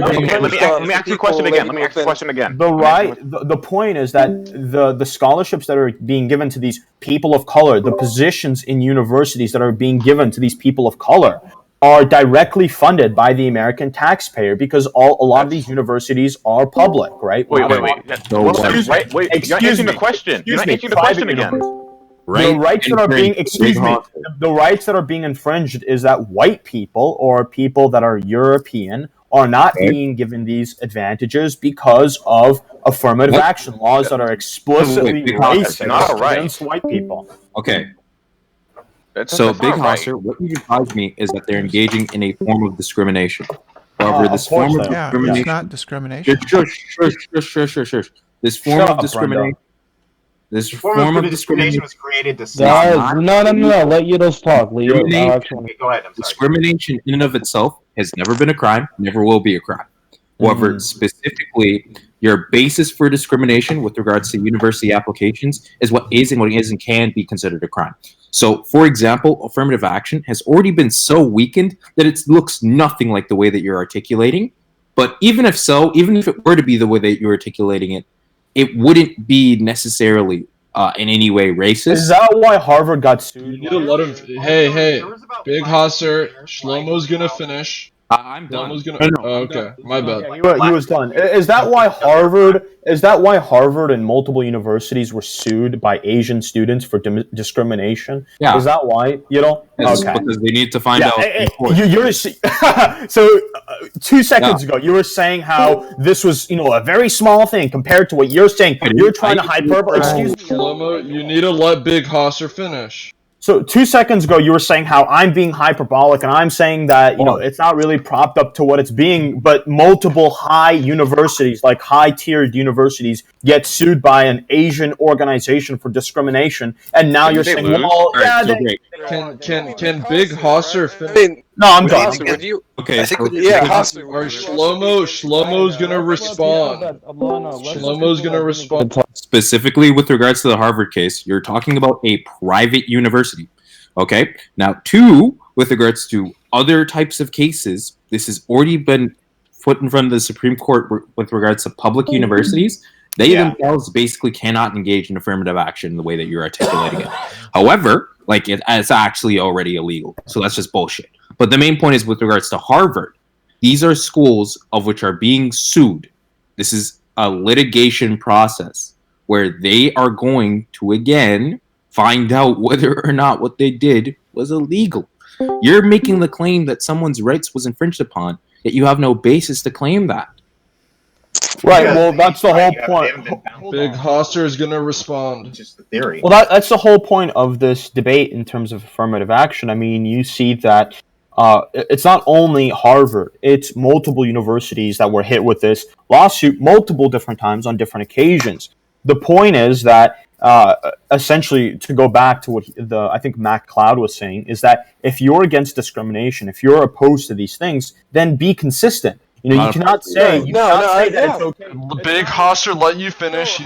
Okay, let me ask you a question again. The point is that the scholarships that are being given to these people of color, the positions in universities that are being given to these people of color, are directly funded by the American taxpayer because a lot of these universities are public, right? Wait. Excuse me. The question. You're not answering the Private question again. universities. Right? The rights that are being the rights that are being infringed is that white people or people that are European are not being given these advantages because of affirmative action laws that are explicitly racist against white people. Okay. That's Big not right. Hosser, what you advised me is that they're engaging in a form of discrimination. However, this form of discrimination, it's not discrimination. Shush. This form of discrimination. This form of discrimination was created to Guys, no. Let Eudos talk. Go ahead. I'm sorry. Discrimination in and of itself has never been a crime, never will be a crime. However, specifically, your basis for discrimination with regards to university applications is what is and what isn't can be considered a crime. So, for example, affirmative action has already been so weakened that it looks nothing like the way that you're articulating. But even if it were to be the way that you're articulating it, it wouldn't be necessarily in any way racist. Is that why Harvard got sued? You need to let him. Hey, Big Hosser, Shlomo's gonna finish. I'm done. Okay, my bad. He was done. Is that why Harvard? Is that why Harvard and multiple universities were sued by Asian students for discrimination? Yeah. Is that why? You know? Okay. Because they need to find out. So 2 seconds ago, you were saying how this was, a very small thing compared to what you're saying. You're trying to hyperbole. Excuse me. Shlomo, you need to let Big Hosser finish. So 2 seconds ago, you were saying how I'm being hyperbolic, and I'm saying that it's not really propped up to what it's being. But multiple high universities, like high-tiered universities, get sued by an Asian organization for discrimination, and now you're saying, "Well, Can Big Hosser finish? No, I'm done. Okay. Shlomo's gonna respond. Shlomo's gonna respond. Specifically with regards to the Harvard case, you're talking about a private university. Okay? Now, with regards to other types of cases, this has already been put in front of the Supreme Court with regards to public universities. They themselves basically cannot engage in affirmative action in the way that you're articulating it. However, it's actually already illegal. So that's just bullshit. But the main point is with regards to Harvard, these are schools of which are being sued. This is a litigation process where they are going to, again, find out whether or not what they did was illegal. You're making the claim that someone's rights was infringed upon, yet you have no basis to claim that. Right, well, that's the whole point. Big Hosser is going to respond. Just the theory. Well, that's the whole point of this debate in terms of affirmative action. I mean, you see that it's not only Harvard, it's multiple universities that were hit with this lawsuit multiple different times on different occasions. The point is that essentially, to go back to what I think Matt Cloud was saying, is that if you're against discrimination, if you're opposed to these things, then be consistent. You cannot say that it's okay. Big Hosser, let you finish.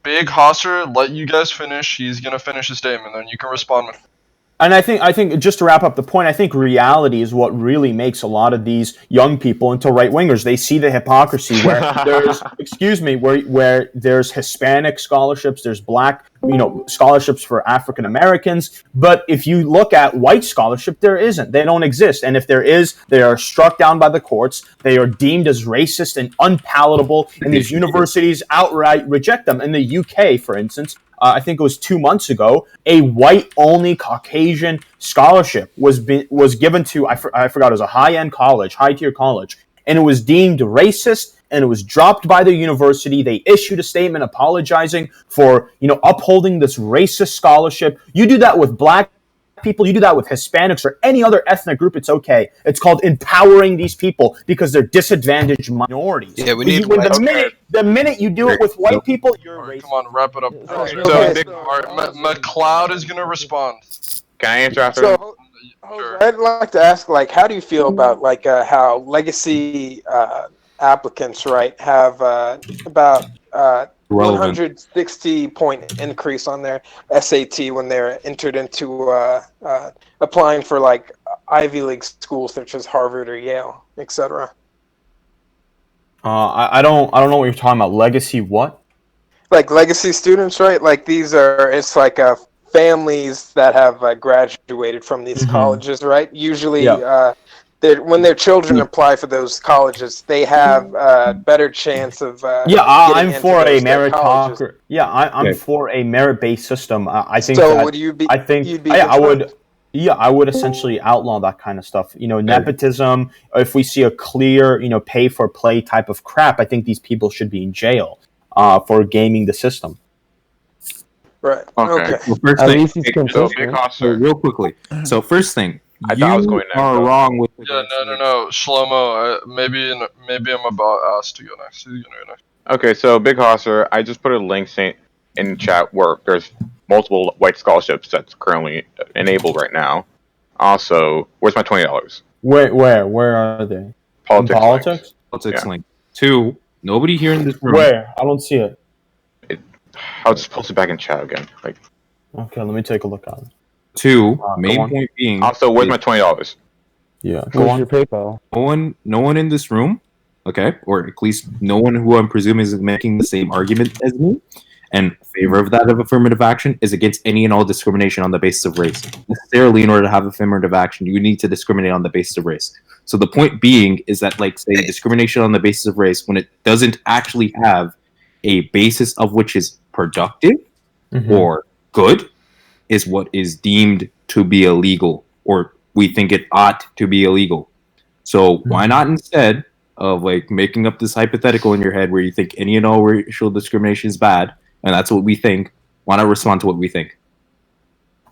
Big Hosser, let you guys finish. He's gonna finish his statement, then you can respond with. And I think just to wrap up the point, I think reality is what really makes a lot of these young people into right wingers. They see the hypocrisy where where there's Hispanic scholarships, there's Black, scholarships for African Americans. But if you look at white scholarship, there isn't. They don't exist. And if there is, they are struck down by the courts. They are deemed as racist and unpalatable, and these universities outright reject them. In the UK, for instance, I think it was 2 months ago, a white-only Caucasian scholarship was given to, I forgot, it was a high-tier college, and it was deemed racist, and it was dropped by the university. They issued a statement apologizing for, upholding this racist scholarship. You do that with Black people, you do that with Hispanics or any other ethnic group, it's okay. It's called empowering these people because they're disadvantaged minorities. Yeah, we need the minute you do it with white people, you're racist. Come on, wrap it up. McLeod is going to respond. Can I answer after? So, I'd like to ask, how do you feel about how legacy applicants, right, have about 160-point increase on their SAT when they're entered into applying for Ivy League schools such as Harvard or Yale, etc. I don't know what you're talking about. Legacy what? Like legacy students, right? Like it's like families that have graduated from these colleges, right? Usually, Yeah. when their children apply for those colleges, they have a better chance of Yeah, getting I'm into for a those colleges. meritocracy. Yeah, I'm Okay. for a merit-based system. I think So that would you be? I think You'd be I, I against that? would. Yeah, I would essentially outlaw that kind of stuff. Nepotism. If we see a clear, pay for play type of crap, I think these people should be in jail for gaming the system. Right. Okay. Okay. Well, first At thing, least he's So, consistent. Big so Hosser. real quickly. So first thing, I thought I was you going next, are though. wrong with Yeah, regards to no. Shlomo, maybe I'm about asked to go next. Who's gonna go next? Okay, so Big Hosser, I just put a link in chat where there's multiple white scholarships that's currently enabled right now. Also, where's my $20? Where are they? In Politics. politics? politics Yeah. link. Two, nobody here in this room. Where? I don't see it. I'll just post it back in chat again. Like, Okay, let me take a look at it. Two, Go main on. point being, also, where's my $20? Yeah, go Where's on. your PayPal? no one in this room, okay, or at least no one who I'm presuming is making the same argument as me, and favor of that of affirmative action is against any and all discrimination on the basis of race. Necessarily, in order to have affirmative action, you need to discriminate on the basis of race. So the point being is that, like, say, discrimination on the basis of race, when it doesn't actually have a basis of which is productive or good, is what is deemed to be illegal, or we think it ought to be illegal. So why not, instead of like making up this hypothetical in your head where you think any and all racial discrimination is bad, and that's what we think, why not respond to what we think?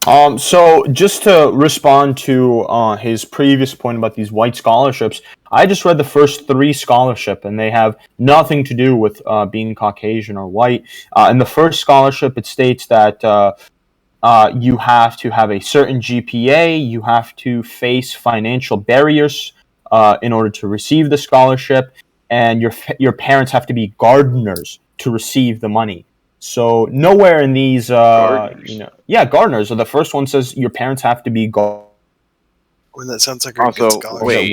So just to respond to his previous point about these white scholarships, I just read the first 3 scholarship, and they have nothing to do with being Caucasian or white. In the first scholarship, it states that you have to have a certain GPA, you have to face financial barriers in order to receive the scholarship, and your parents have to be gardeners to receive the money. So nowhere in these, Gardeners? gardeners. So the first one says your parents have to be gardeners. When that sounds like a Also, good scholarship. wait,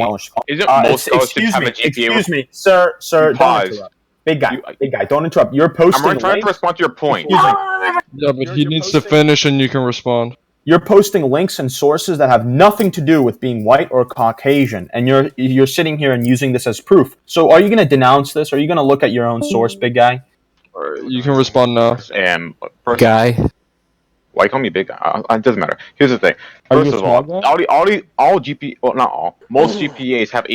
isn't most scholarships have a GPA? Excuse me, sir, don't Pause. interrupt. Big guy, don't interrupt. You're posting. I'm trying to respond to your point. Excuse me. Yeah, but he You're needs to posting- finish, and you can respond. You're posting links and sources that have nothing to do with being white or Caucasian, and you're sitting here and using this as proof. So, are you going to denounce this? Are you going to look at your own source, big guy? Alright, you can respond now. And first, Guy. why you call me big guy? It doesn't matter. Here's the thing. Are you First a of all, small guy? all GP, well, not all. Most GPAs have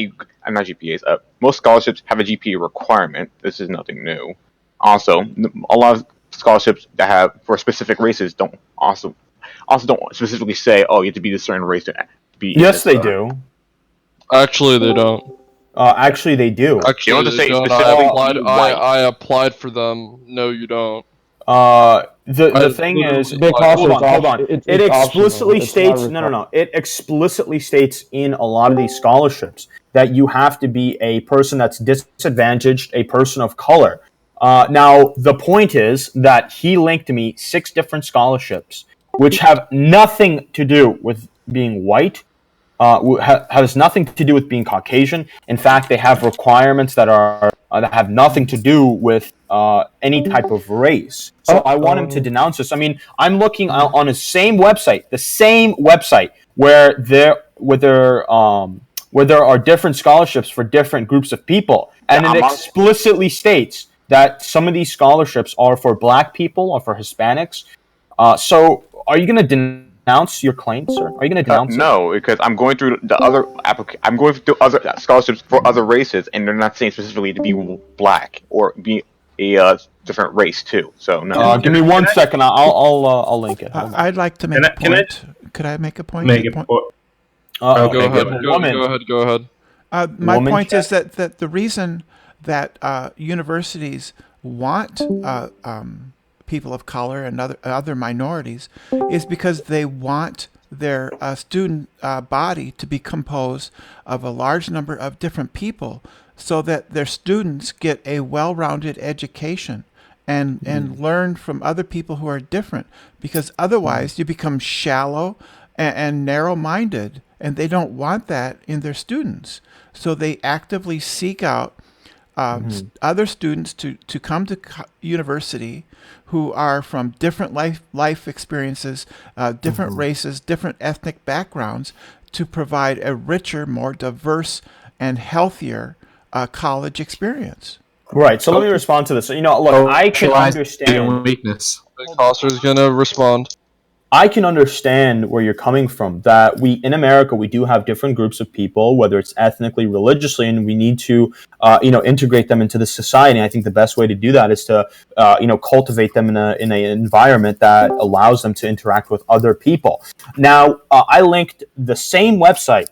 not GPAs. Most scholarships have a GPA requirement. This is nothing new. Also, a lot of scholarships that have for specific races don't don't specifically say, oh, you have to be this certain race to be. Yes, they do. Actually, they don't. Actually, they do. Actually, You don't have to they say don't. specifically white. I applied for them. No, you don't. The thing is, Big hold on. It's It explicitly optional. It's states not no. It explicitly states in a lot of these scholarships that you have to be a person that's disadvantaged, a person of color. Now, the point is that he linked me 6 different scholarships, which have nothing to do with being white, has nothing to do with being Caucasian. In fact, they have requirements that are that have nothing to do with any type of race. So I want him to denounce this. I mean, I'm looking on his same website, the same website where there are different scholarships for different groups of people, and it explicitly states that some of these scholarships are for Black people or for Hispanics. So, are you going to denounce your claim, sir? Are you going to denounce it? No, because I'm going through the other I'm going through other scholarships for other races, and they're not saying specifically to be Black or be a different race too. So no. Give me 1 second. I'll link it. Hold on. I'd like to make a point. Could I make a point? Make it. Go ahead. My Woman point chat? is that the reason that universities want people of color and other minorities is because they want their student body to be composed of a large number of different people, so that their students get a well-rounded education and learn from other people who are different. Because otherwise, you become shallow and narrow-minded, and they don't want that in their students. So they actively seek out other students to come to university who are from different life experiences, different races, different ethnic backgrounds, to provide a richer, more diverse, and healthier college experience. Right. So let me respond to this. So, look, I can understand. weakness. Big Hosser's gonna respond. I can understand where you're coming from. That in America, we do have different groups of people, whether it's ethnically, religiously, and we need to, integrate them into the society. And I think the best way to do that is to, cultivate them in an environment that allows them to interact with other people. Now, I linked the same website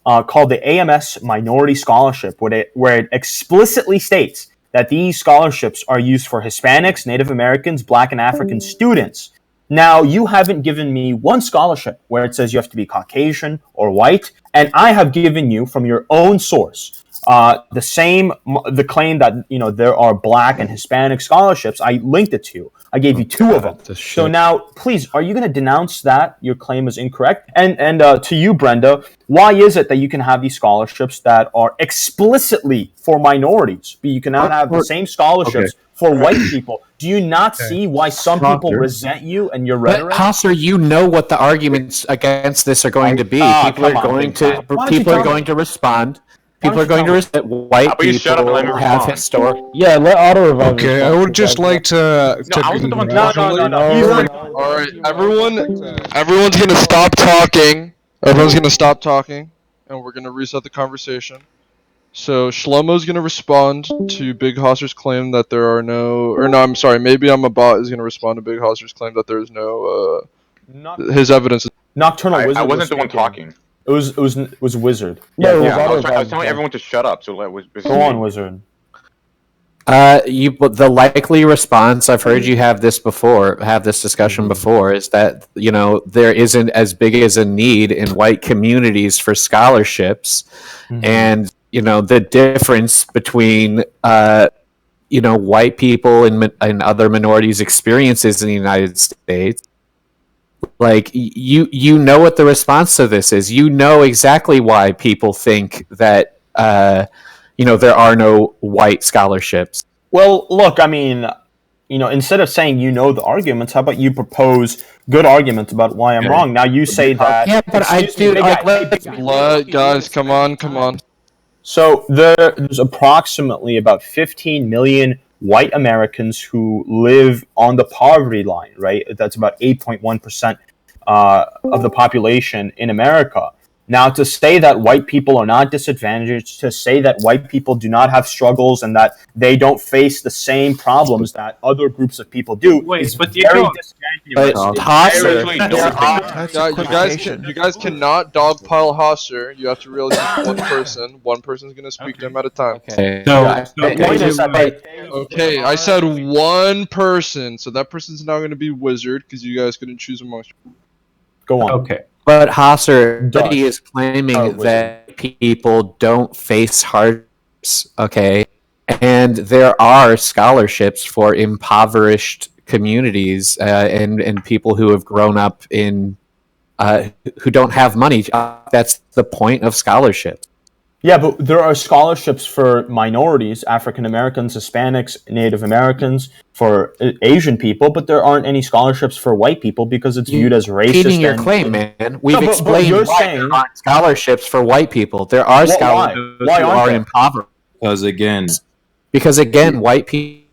called the AMS Minority Scholarship, where it explicitly states that these scholarships are used for Hispanics, Native Americans, Black and African students. Now, you haven't given me one scholarship where it says you have to be Caucasian or white, and I have given you from your own source the claim that there are Black and Hispanic scholarships. I linked it to you. I gave you two of them. So now, please, are you going to denounce that your claim is incorrect? And to you, Brenda, why is it that you can have these scholarships that are explicitly for minorities, but you cannot have the same scholarships for white people? Do you not see why some people resent you and your rhetoric? But Hosser, you know what the arguments against this are going to be. People are going to respond. People are going to respect white people have historic. Yeah, let auto revive. Okay, I would just like to. All right, everyone's gonna stop talking. Everyone's gonna stop talking, and we're gonna reset the conversation. So Shlomo's gonna respond to Big Hosser's claim that there are no, or no, I'm sorry, maybe I'm a bot is gonna respond to Big Hosser's claim that there is no, his evidence. Nocturnal Wizard. I wasn't the one talking. It was Wizard. I was telling everyone to shut up. So go on, Wizard. The likely response, I've heard you have this discussion before, is that there isn't as big as a need in white communities for scholarships, and the difference between white people and other minorities' experiences in the United States. Like you know what the response to this is. You know exactly why people think that there are no white scholarships. Well, look, I mean, instead of saying the arguments, how about you propose good arguments about why I'm wrong? Now you say that. Yeah, but guys, come on. So there's approximately about 15 million white Americans who live on the poverty line, right? That's about 8.1% of the population in America. Now, to say that white people are not disadvantaged, to say that white people do not have struggles and that they don't face the same problems that other groups of people do is very disingenuous. You guys cannot dogpile Hosser. You have to realize it's one person. One person's gonna speak to him at a time. Okay. Okay, I said one person, so that person's now gonna be Wizard because you guys couldn't choose amongst you. Go on. Okay. But Hosser, he is claiming that people don't face hardships, okay? And there are scholarships for impoverished communities and people who have grown up in who don't have money. That's the point of scholarship. Yeah, but there are scholarships for minorities, African Americans, Hispanics, Native Americans, for Asian people, but there aren't any scholarships for white people because it's viewed as racist. Repeating your claim, man. We've explained why there aren't scholarships for white people. There are scholarships who are impoverished. Because again, white people,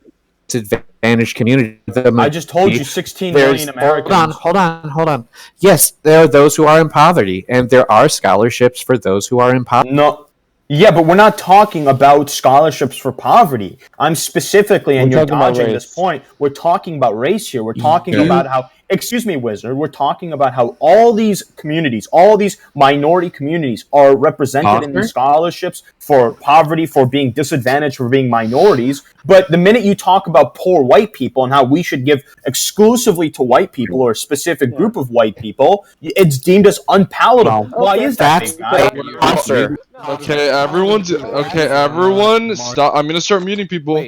disadvantaged community. I just told you 16 million Americans. Hold on. Yes, there are those who are in poverty, and there are scholarships for those who are in poverty. No. Yeah, but we're not talking about scholarships for poverty. I'm specifically, and you're dodging this point, we're talking about race here. We're talking about how, excuse me, Wizard, we're talking about how all these communities, all these minority communities are represented in the scholarships for poverty, for being disadvantaged, for being minorities. But the minute you talk about poor white people and how we should give exclusively to white people or a specific group of white people, it's deemed as unpalatable. Why is that? Okay, everyone, stop. I'm gonna start muting people.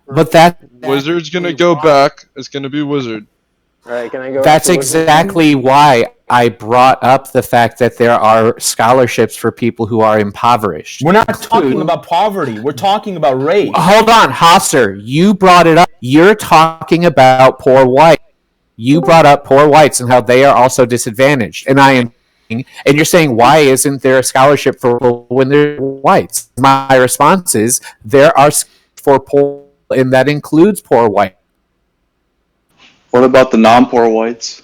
But that Wizard's gonna go back. It's gonna be Wizard. Right? Can I go? That's after Wizard? exactly why I brought up the fact that there are scholarships for people who are impoverished. We're not talking about poverty. We're talking about race. Hold on, Hosser. You brought it up. You're talking about poor whites. You brought up poor whites and how they are also disadvantaged. And I am, and you're saying, why isn't there a scholarship for people when they're whites? My response is there are for poor, and that includes poor white. What about the non-poor whites?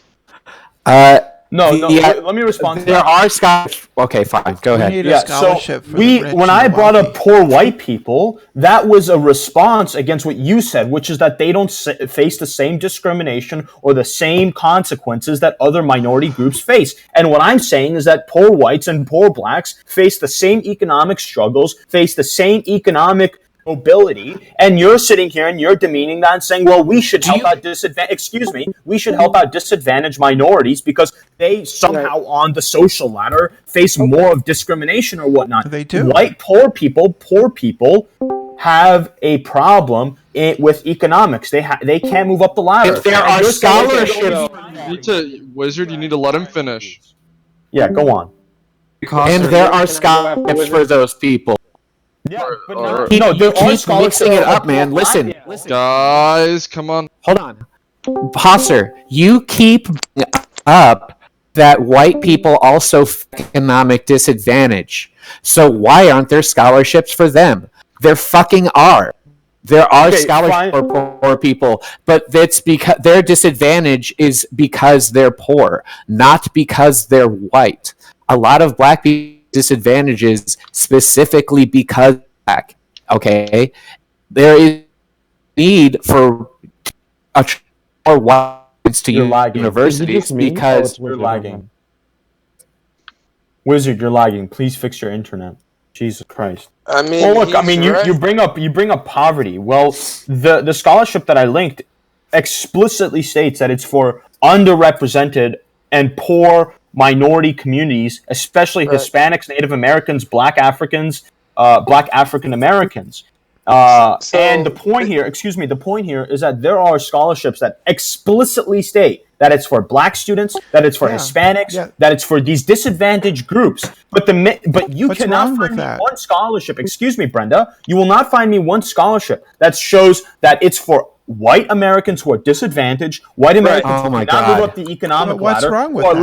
No, let me respond to There that. are scholarships. Okay, fine. Go ahead. We need a scholarship for the rich when and I the brought wealthy. up poor white people, that was a response against what you said, which is that they don't face the same discrimination or the same consequences that other minority groups face. And what I'm saying is that poor whites and poor blacks face the same economic struggles, face the same economic mobility, and you're sitting here and you're demeaning that and saying, well, we should help out disadvantaged minorities because they somehow on the social ladder face more of discrimination or whatnot. They do. White poor people have a problem with economics. They can't move up the ladder. If there are scholarships, Wizard, you need to let him finish. Yeah, go on. And there are scholarships for those people. Yeah, but You keep mixing it up, man. Listen. Guys, come on. Hold on. Hosser, you keep bringing up that white people also face economic disadvantage. So why aren't there scholarships for them? There fucking are. There are scholarships for poor people, but that's because their disadvantage is because they're poor, not because they're white. A lot of black people disadvantages specifically because black. Okay, there is need for more whites to universities because you're lagging. Wizard, you're lagging. Please fix your internet. Jesus Christ. I mean, well, look. I mean, you bring up poverty. Well, the scholarship that I linked explicitly states that it's for underrepresented and poor minority communities, especially Hispanics, Native Americans, Black Africans, Black African Americans. And the point here is that there are scholarships that explicitly state that it's for Black students, that it's for Hispanics, that it's for these disadvantaged groups. But you cannot find me one scholarship. Excuse me, Brenda. You will not find me one scholarship that shows that it's for white Americans who are disadvantaged, white Americans who cannot move up the economic ladder. What's wrong with that?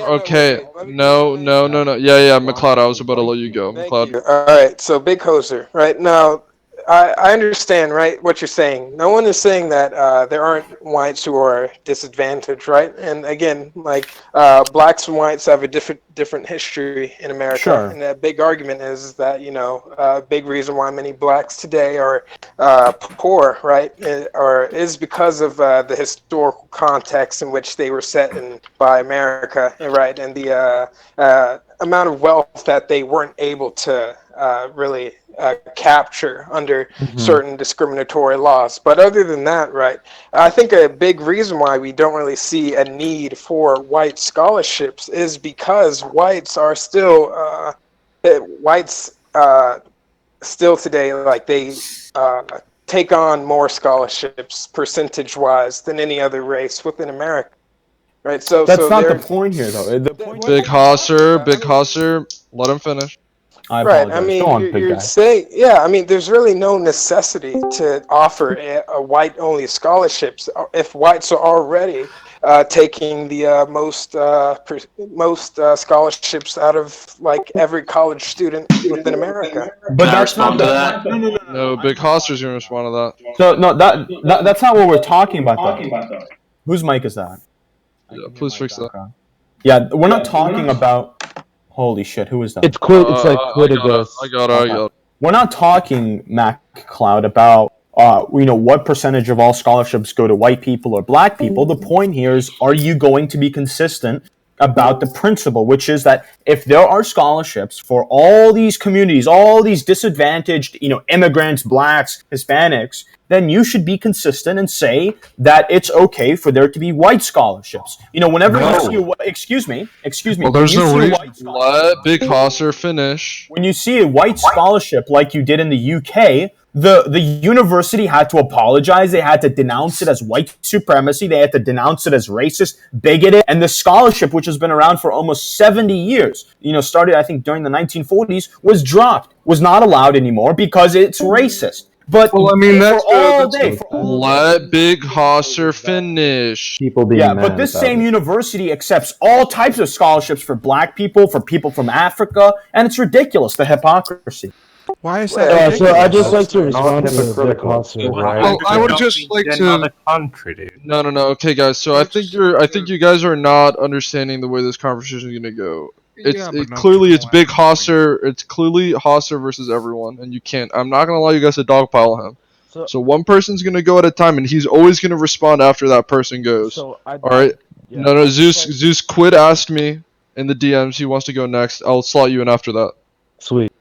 Okay. No. Yeah, McLeod, I was about to let you go. McLeod. All right, so Big Hoser, right now, I understand, right, what you're saying. No one is saying that there aren't whites who are disadvantaged, right? And again, like blacks and whites have a different history in America. Sure. And a big argument is that a big reason why many blacks today are poor, right, is because of the historical context in which they were set in by America, right, and the amount of wealth that they weren't able to really capture under certain discriminatory laws. But other than that, right, I think a big reason why we don't really see a need for white scholarships is because whites are still still today, like they take on more scholarships percentage-wise than any other race within America. Right, so that's not the point here, though. Big Hosser, let him finish. Right, I mean, you're saying, I mean, there's really no necessity to offer a white-only scholarships if whites are already taking the most scholarships out of like every college student within America. But that's not that. No, Big Hosser's gonna respond to that. So no, that's not what we're talking about, though. Whose mic is that? Yeah, please fix that. Yeah, we're not talking about. Holy shit, who is that? It's quit. It's like quit address. I got it. We're not talking, MacCloud, about what percentage of all scholarships go to white people or black people. The point here is, are you going to be consistent about the principle, which is that if there are scholarships for all these communities, all these disadvantaged, immigrants, blacks, Hispanics, then you should be consistent and say that it's okay for there to be white scholarships. Whenever you see excuse me. Well, there's no reason. Let Big Hosser finish. When you see a white scholarship like you did in the UK, the university had to apologize. They had to denounce it as white supremacy. They had to denounce it as racist, bigoted. And the scholarship, which has been around for almost 70 years, started, I think, during the 1940s, was dropped, was not allowed anymore because it's racist. But Well, I mean, that's for all day, Let Big Hosser finish. People being yeah, mad but this about same it. university accepts all types of scholarships for black people from Africa, and it's ridiculous, the hypocrisy. Why is that So I ridiculous? just like to Not respond to Vic hypocritical. Hosser, right? Well, I would just like to. No. Okay, guys. So I think you guys are not understanding the way this conversation is gonna go. Clearly it's Big Hosser. It's clearly Hosser versus everyone, and you can't. I'm not gonna allow you guys to dogpile him. So one person's gonna go at a time, and he's always gonna respond after that person goes. All right. Yeah. No. Zeus Quid asked me in the DMs. He wants to go next. I'll slot you in after that. Sweet.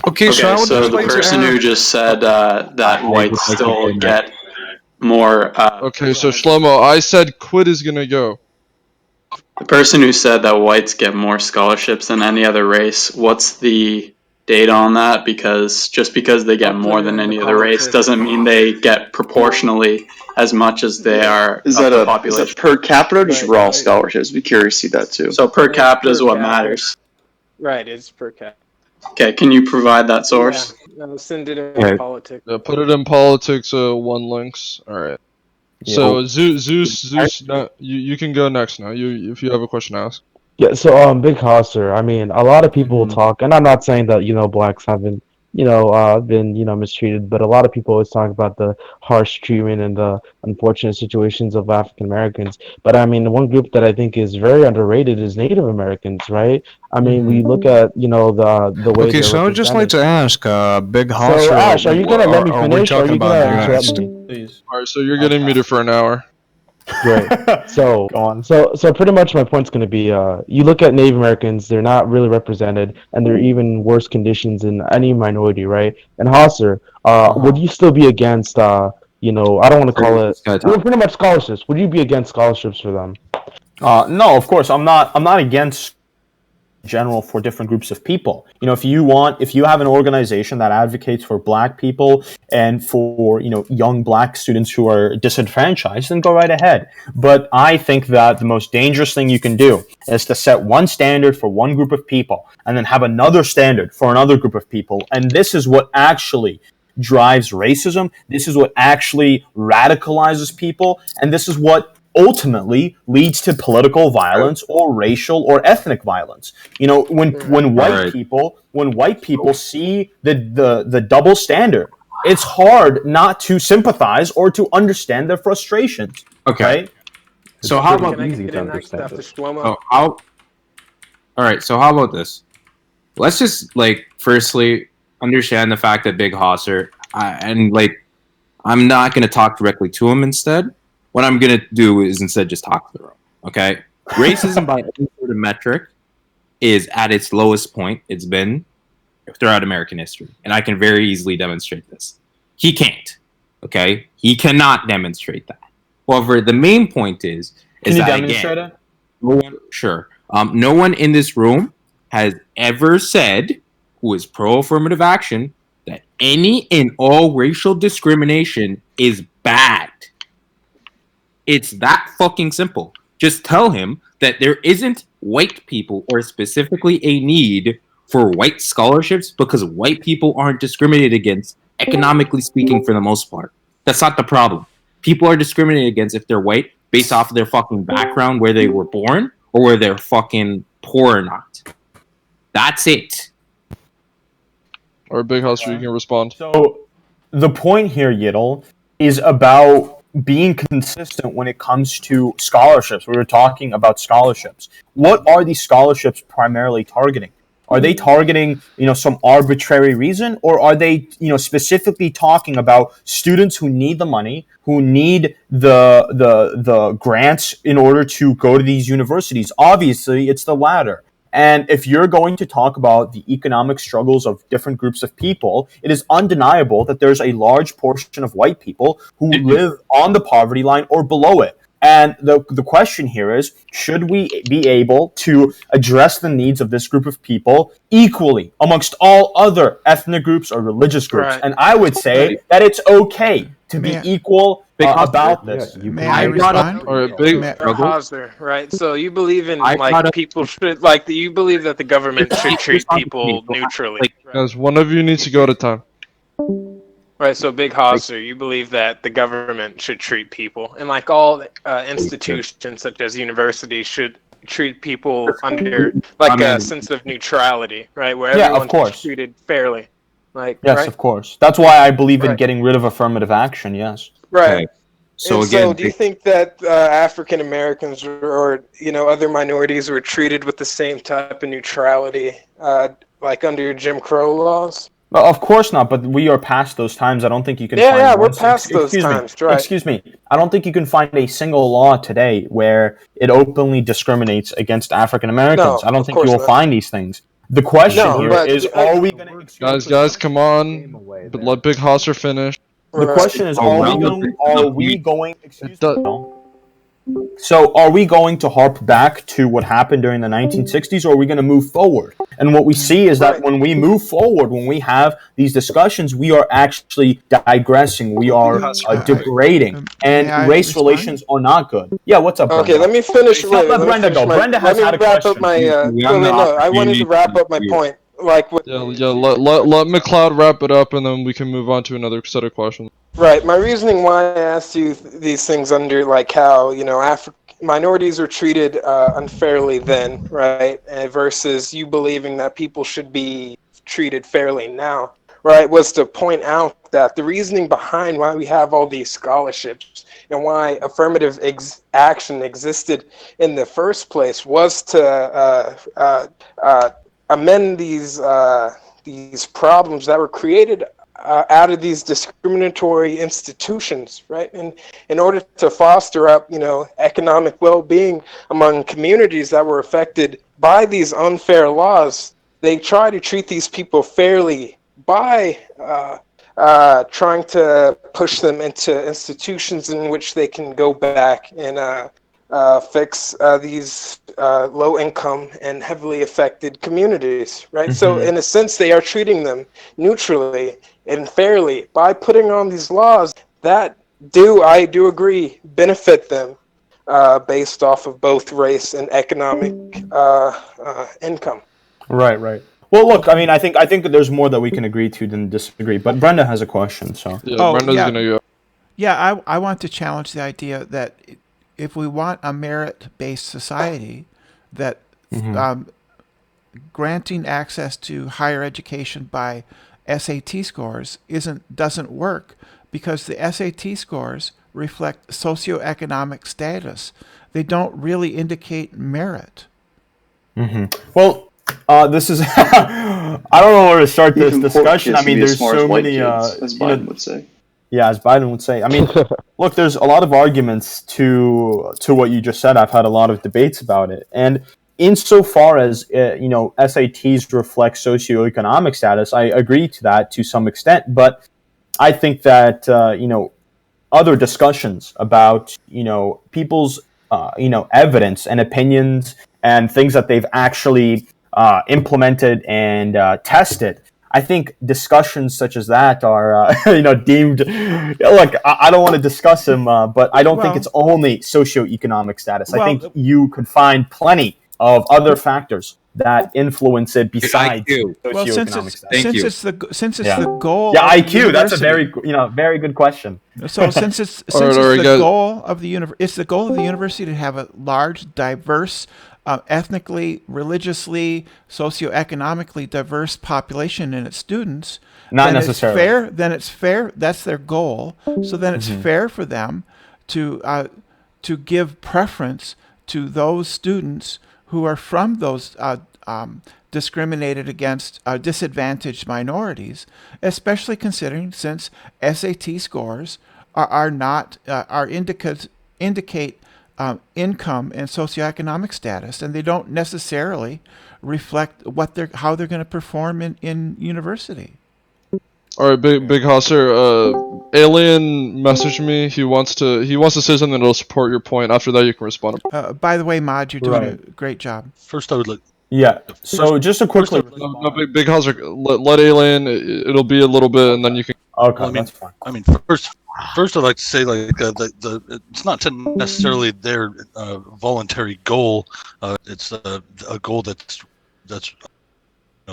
Okay, so I would just the like person to who just said that whites still get more. Okay, so Shlomo, I said Quid is gonna go. The person who said that whites get more scholarships than any other race, what's the data on that? Because just because they get more than any other race doesn't mean they get proportionally as much as they are Is of that the a population. is that per capita or just raw scholarships? Be curious to see that too. So per capita is Per what capita. matters. Right, it's per cap. Okay, can you provide that source? Yeah, I'll send it in Okay. politics. Put it in politics. One links. All right. So Zeus, no, you can go next now. If you have a question to ask. Yeah, so Big Hosser, I mean, a lot of people talk, and I'm not saying that, blacks haven't, been, mistreated, but a lot of people always talk about the harsh treatment and the unfortunate situations of African Americans. But I mean, one group that I think is very underrated is Native Americans, right? I mean, we look at, the way Okay, they're so I would just like represented. to ask, Big So Hosser, Ash, are you gonna let me are we finish, or are talking you about gonna the interrupt United me? Please. All right, so you're getting muted for an hour. Great. So, Go on. so pretty much my point's going to be, you look at Native Americans, they're not really represented, and they're even worse conditions than any minority, right? And Hosser, would you still be against, I don't want to call it, pretty much scholarships. Would you be against scholarships for them? No, of course, I'm not against general for different groups of people. If you have an organization that advocates for black people and for, young black students who are disenfranchised, then go right ahead. But I think that the most dangerous thing you can do is to set one standard for one group of people and then have another standard for another group of people. And this is what actually drives racism. This is what actually radicalizes people. And this is what ultimately leads to political violence or racial or ethnic violence. When white people see the double standard, it's hard not to sympathize or to understand their frustrations. Okay. Right? So how about Can I get in next after Shlomo? all right, so how about this? Let's just firstly understand the fact that Big Hosser I'm not going to talk directly to him. Instead, what I'm going to do is instead just talk to the room. Okay, racism by any sort of metric is at its lowest point it's been throughout American history, and I can very easily demonstrate this. He can't. Okay, he cannot demonstrate that. However, the main point is Can you that demonstrate again, it? no one in this room has ever said, who is pro affirmative action, that any and all racial discrimination is bad. It's that fucking simple. Just tell him that there isn't white people or specifically a need for white scholarships because white people aren't discriminated against, economically speaking, for the most part. That's not the problem. People are discriminated against if they're white based off of their fucking background, where they were born, or where they're fucking poor or not. That's it. Or Big Hosser, you can respond. So the point here, Yiddle, is about being consistent when it comes to scholarships. We were talking about scholarships. What are these scholarships primarily targeting? Are they targeting, some arbitrary reason, or are they, specifically talking about students who need the money, who need the grants in order to go to these universities? Obviously, it's the latter. And if you're going to talk about the economic struggles of different groups of people, it is undeniable that there's a large portion of white people who live on the poverty line or below it. And the question here is, should we be able to address the needs of this group of people equally amongst all other ethnic groups or religious groups? Right. And I would say that it's okay to be equal about this. May I respond? All right, big. Hosner, right? So you believe in I brought like up- people should like you believe that the government should treat people neutrally, Guys, one of you needs to go at a time. right? So Big Hosner, you believe that the government should treat people, and like all institutions such as universities should treat people under like a sense of neutrality, right? Where Yeah, of everyone's course. treated fairly, like Yes, right? of course. That's why I believe in Right. getting rid of affirmative action. Yes. Right. So And again, so do you think that African Americans or other minorities were treated with the same type of neutrality, like under Jim Crow laws? Well, of course not, but we are past those times. I don't think you can Yeah, find yeah, we're one- past those times, right. Excuse me. I don't think you can find a single law today where it openly discriminates against African Americans. No, I don't of think you course will not. find these things. The question No, here but is, I- are we going to Guys, come on. But let Big Hosser finish. The Right. question is, are we going excuse It does- me, Bill? So are we going to harp back to what happened during the 1960s, or are we going to move forward? And what we see is that when we move forward, when we have these discussions, we are actually digressing. We are degrading. And May I race respond? relations are not good. Yeah, what's up, Okay, Brenda? let me finish. Let Wait, let me Brenda finish go. my- Brenda has let had a me wrap question. up my. We have Wait, the no, I wanted to opportunity wrap up my to- point. Like with, Yeah, let McLeod wrap it up, and then we can move on to another set of questions. right, my reasoning why I asked you these things under like how minorities were treated unfairly then, right, versus you believing that people should be treated fairly now, right, was to point out that the reasoning behind why we have all these scholarships and why affirmative action existed in the first place was to amend these problems that were created out of these discriminatory institutions, right? And in order to foster up, economic well-being among communities that were affected by these unfair laws, they try to treat these people fairly by trying to push them into institutions in which they can go back and fix these low-income and heavily affected communities, right? So in a sense, they are treating them neutrally and fairly by putting on these laws that I do agree, benefit them based off of both race and economic income. Right. Well, look, I mean, I think that there's more that we can agree to than disagree. But Brenda has a question, so. Yeah, Brenda's gonna go. Yeah, I want to challenge the idea that if we want a merit-based society, that granting access to higher education by SAT scores doesn't work, because the SAT scores reflect socioeconomic status. They don't really indicate merit. Well, this is I don't know where to start this discussion. I mean, there's so many as Biden would say. Yeah, as Biden would say. I mean, look, there's a lot of arguments to what you just said. I've had a lot of debates about it. And insofar as, SATs reflect socioeconomic status, I agree to that to some extent. But I think that, other discussions about, people's, evidence and opinions and things that they've actually implemented and tested, I think discussions such as that are, deemed. Look, I don't want to discuss them, but I don't think it's only socioeconomic status. I think you could find plenty of other factors that influence it besides socioeconomic status. Since it's the goal. Yeah, of IQ. That's a university- very good question. So since it's the goal of the university to have a large, diverse, ethnically, religiously, socioeconomically diverse population in its students, Not necessarily. Then it's fair. That's their goal. So then it's fair for them to give preference to those students who are from those discriminated against disadvantaged minorities, especially considering since SAT scores indicate income and socioeconomic status, and they don't necessarily reflect how they're going to perform in university. All right, big Hosser. Alien messaged me. He wants to say something that'll support your point. After that, you can respond. By the way, Mod, you're doing a great job. First, I would like. Yeah. So just a quickly. No, big Hosser. Let Alien. It'll be a little bit, and then you can. Okay, that's fine. I mean, first I'd like to say it's not necessarily their voluntary goal. It's a goal that's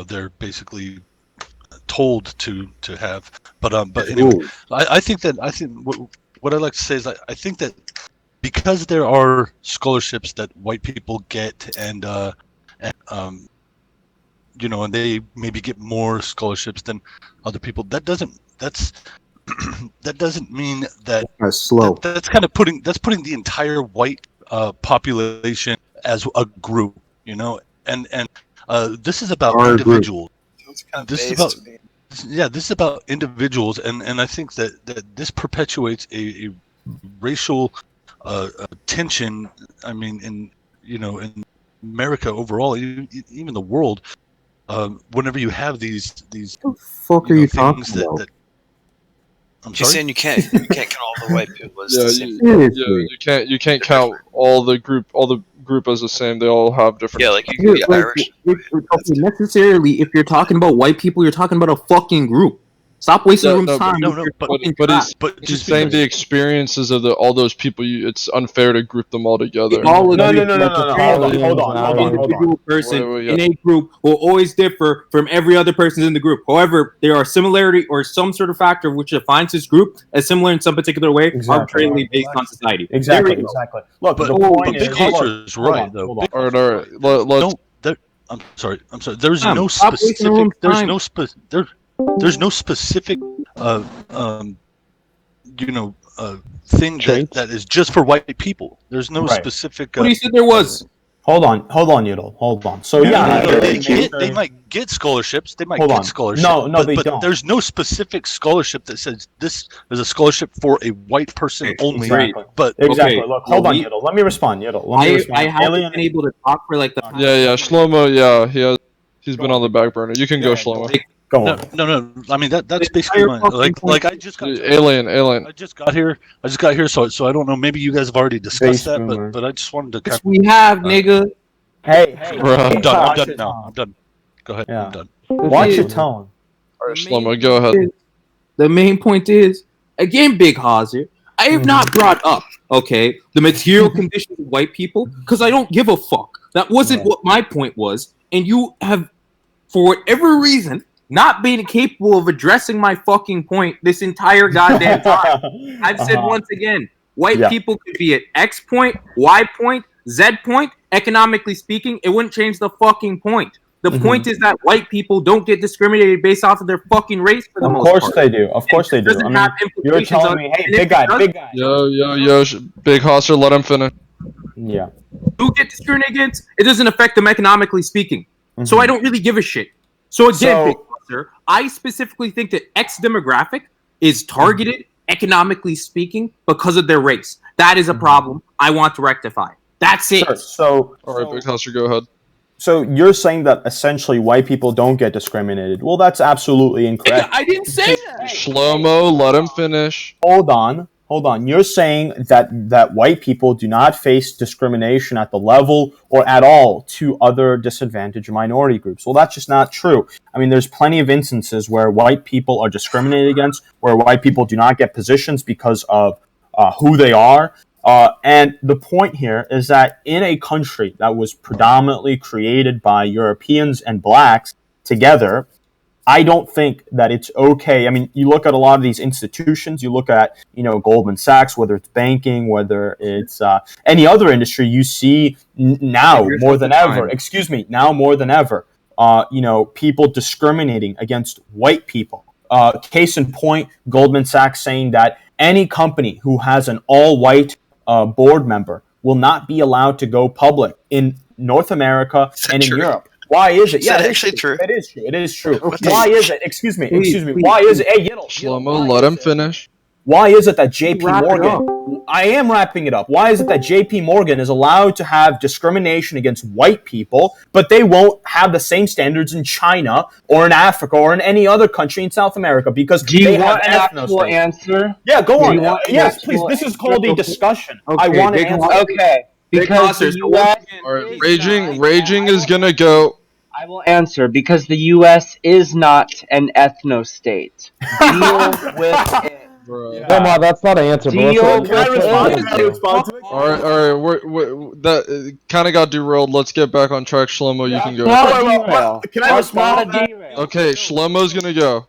they're basically told to have. But anyway, I think what I'd like to say is I think that because there are scholarships that white people get and and they maybe get more scholarships than other people. That doesn't mean that That's slow. That's kind of putting the entire white population as a group, and this is about individuals. This is about individuals, and I think that this perpetuates a racial tension. I mean, in America overall, even the world. Whenever you have these fuck are you talking about? I'm You're sorry? saying you can't count all the white people as the same. You can't count all the group as the same. They all have different. Yeah, like you could be Irish. Necessarily, if you're talking about white people, you're talking about a fucking group. Stop wasting everyone's time. But he's saying the experiences of all those people. It's unfair to group them all together. No. Hold on. Individual person in a group will always differ from every other person in the group. However, there are similarity or some sort of factor which defines this group as similar in some particular way, arbitrarily based on society. Exactly. Look, but the point Big Hosser is right, though. All right. I'm sorry. There's no specific. There's no specific. Thing that is just for white people. There's no specific. What do you said there was? Hold on, Yudel. Hold on. So they might get scholarships. They might get scholarships. No, they but don't. There's no specific scholarship that says this is a scholarship for a white person only. Exactly. But exactly. Look, hold on, Yudel. Let me respond, Yudel. I haven't been able to talk for like the. Yeah, Shlomo. Yeah, he's been on the back burner. You can go, Shlomo. Go on. No. I mean that's basically my like I just got alien. I just got here. So I don't know. Maybe you guys have already discussed that, but I just wanted to. We have, nigga. Hey, I'm done now. I'm done. Go ahead. Yeah. I'm done. Watch your tone. All right, Shlomo, go ahead. The main point is, again, Big Hosser, I have not brought up, the material conditions of white people, because I don't give a fuck. That wasn't what my point was. And you have, for whatever reason, not being capable of addressing my fucking point this entire goddamn time. I've said once again, white people could be at X point, Y point, Z point. Economically speaking, it wouldn't change the fucking point. The point is that white people don't get discriminated based off of their fucking race for the most part. Of course they do. I mean, you're telling me, hey, big guy. Yo, Big Hosser, let him finish. Yeah. Who get discriminated against? It doesn't affect them economically speaking. So I don't really give a shit. So again, Big Hosser, I specifically think that X demographic is targeted, economically speaking, because of their race. That is a problem I want to rectify. That's it. Sure. All right, Big Hosser, go ahead. So you're saying that essentially white people don't get discriminated. Well, that's absolutely incorrect. I didn't say that. Shlomo, let him finish. Hold on. You're saying that white people do not face discrimination at the level or at all to other disadvantaged minority groups. Well, that's just not true. I mean, there's plenty of instances where white people are discriminated against, where white people do not get positions because of who they are. And the point here is that in a country that was predominantly created by Europeans and blacks together, I don't think that it's okay. I mean, you look at a lot of these institutions, you look at, Goldman Sachs, whether it's banking, whether it's any other industry, you see now more than ever, people discriminating against white people. Case in point, Goldman Sachs saying that any company who has an all-white board member will not be allowed to go public in North America and in Europe. Why is it? Is that actually true? It is true. Why is it? Excuse me. Why is it? Hey, Shlomo, let him finish. why is it that J.P. Wrap it Morgan? I am wrapping it up. Why is it that J.P. Morgan is allowed to have discrimination against white people, but they won't have the same standards in China or in Africa or in any other country in South America because Do you they want an have actual ethnostates? answer? Yeah, go Do on. you want an Yes, please. actual This is answer? called a discussion. Okay, I want an Big answer. Okay, because the U.S. Alright, is not- Raging is gonna go. I will answer because the U.S. is not an ethno-state. Deal with it. No, Ma, that's not an answer, bro. Deal Can I with respond? it. Can I respond to it? Alright, that kind of got derailed. Let's get back on track. Shlomo, you can go. Not a derail. Can I respond? Not a derail. Okay, Shlomo's gonna go.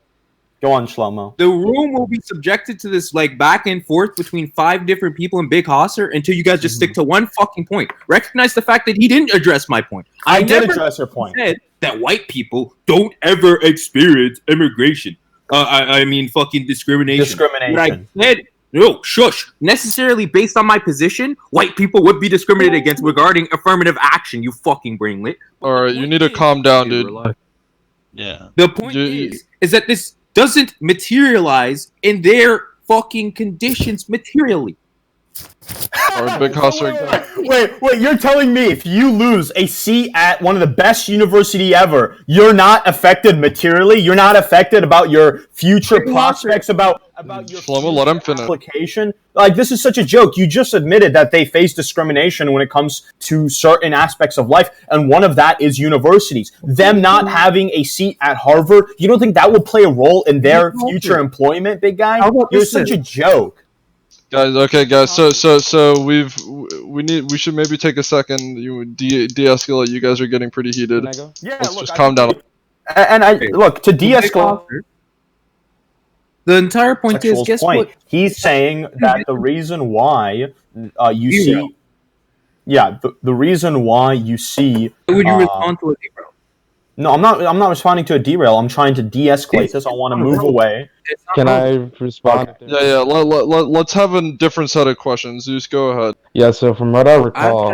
Go on, Shlomo. The room will be subjected to this like back and forth between 5 different people in Big Hosser until you guys just stick to one fucking point. Recognize the fact that he didn't address my point. I did never address your point. said that white people don't ever experience immigration. I mean fucking discrimination. Discrimination. What I said, no, shush. Necessarily based on my position, white people would be discriminated against regarding affirmative action, you fucking brainlet. Alright, you need to calm down, dude. Yeah. The point is that this doesn't materialize in their fucking conditions materially. Alright, Big Hosser. Wait, you're telling me if you lose a seat at one of the best university ever, you're not affected materially? You're not affected about your future prospects, about your Shlomo, let him finish. application? Like, this is such a joke. You just admitted that they face discrimination when it comes to certain aspects of life, and one of that is universities. Them not having a seat at Harvard, you don't think that will play a role in their future employment, big guy? You're such a joke. Guys. So we should maybe take a second. You de-escalate. You guys are getting pretty heated. Yeah, Let's just calm down. And look, to de-escalate. The entire point is, guess what? He's saying that the reason why you see, the reason why you see. Would you respond to a derail? No, I'm not responding to a derail. I'm trying to de-escalate this. I want to move away. Can I respond? Yeah. Let's have a different set of questions. Zeus, go ahead. Yeah. So from what I recall,